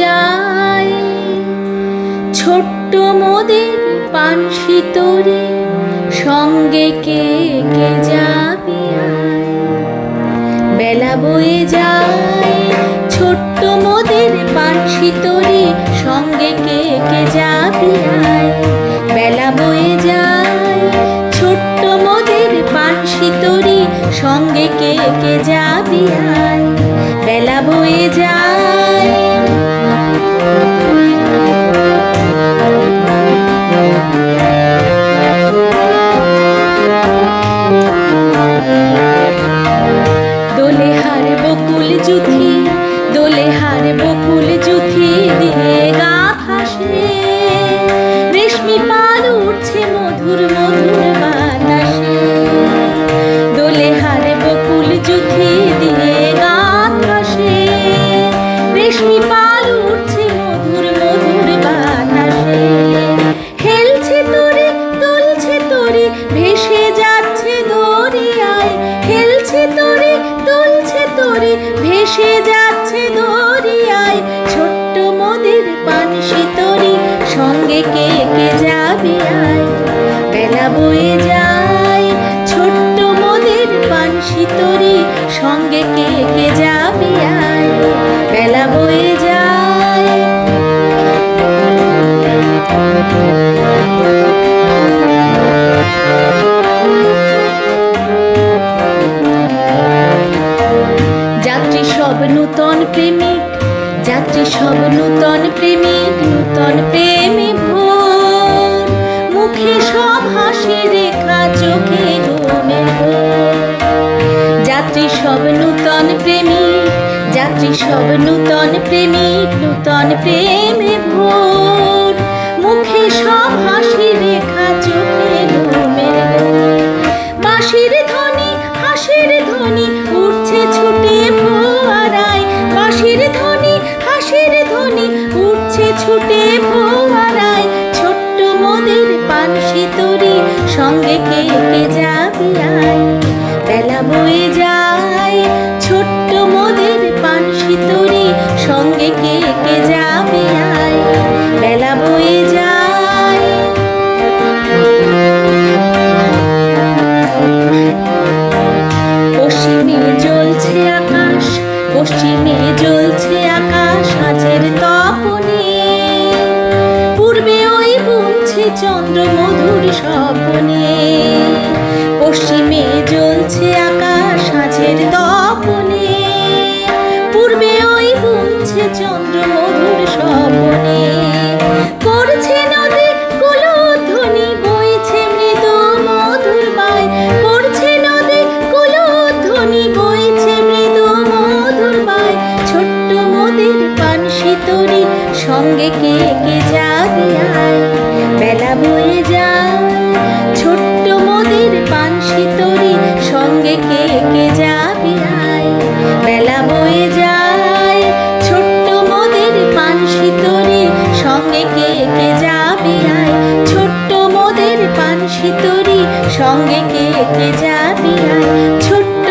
যায়, ছোট্ট মোদের পানসি তরি সঙ্গে কে কে যাবি আয়। বেলা বয়ে যায়, ছোট্ট মোদের পানসি তরি সঙ্গে কে কে যাবি আয়। বেলা বয়ে যায়, ছোট্ট মোদের পানসি তরি সঙ্গে কে কে যাবি আয়। বেলা বয়ে যায়। দোলে হার বকুল জুথি, দোলে হার বকুল জুথি দিয়ে গা ভাসে, রেশমি পাল উঠছে মধুর মধুর বাতাসে। দোলে হার বকুল জুথি দিয়ে গা ভাসে, রেশমি পাল উঠছে মধুর মধুর বাতাসে। হেলছে তরি দুলছে তরি ভেসে যাচ্ছে দরিয়ায়, হেলছে তরি দুলছে তরি ভেসে যাচ্ছে দরিয়ায়। ছোট্ট মোদের পানসি তরি সঙ্গে কে কে যাবি আয়। বেলা বয়ে যায়, ছোট্ট মোদের পানসি তরি সঙ্গে কে কে যাবি আয়। বেলা বয়ে যায়। যাত্রী সব নূতন প্রেমিক, যাত্রী সব নূতন প্রেমিক, নূতন প্রেমে ভোর। মুখে সব হাসি রেখা, চোখে ঘুমের ঘোর। যাত্রী সব নূতন প্রেমিক, যাত্রী সব নূতন প্রেমিক, নূতন প্রেমে ভোর। মুখে সব হাসি রেখা, চোখে ঘুমের ঘোর। বাঁশির ধ্বনি হাসির ধ্বনি উঠছে ছুটে ফোয়ারায়, বাঁশির ধ্বনি হাসির ধ্বনি উঠছে ছুটে ফোয়ারায়। ছোট্ট মোদের পানসি তরি সঙ্গে কে কে যাবি আয়। বেলা বয়ে যায়, ছোট্ট মোদের পানসি তরি সঙ্গে কে কে যাবি আয়। বেলা বয়ে যায়। পশ্চিমে জ্বলছে আকাশ, পশ্চিমে জ্বলছে আকাশ আজের তপনে। পূর্বে ওই বুনছে চন্দ্র মধুর স্বপনে। পশ্চিমে জ্বলছে আকাশ আজের তপনে, পূর্বে ওই বুনছে চন্দ্র মধুর স্বপনে। করছে নদী কুলধ্বনি বইছে মৃদু মধুর বায়, করছে নদী কুলধ্বনি বইছে মৃদু মধুর বায়। ছোট্ট মোদের পানসি তরি সঙ্গে কে কে যাবি আয়। বেলা বয়ে যায়, ছোট্ট মোদের পানসি তরি সঙ্গে কে কে যাবি আয়। বেলা বয়ে যায়, ছোট্ট মোদের পানসি তরি সঙ্গে কে কে যাবি আয়। ছোট্ট মোদের পানসি তরি সঙ্গে কে কে যাবি আয়। ছোট্ট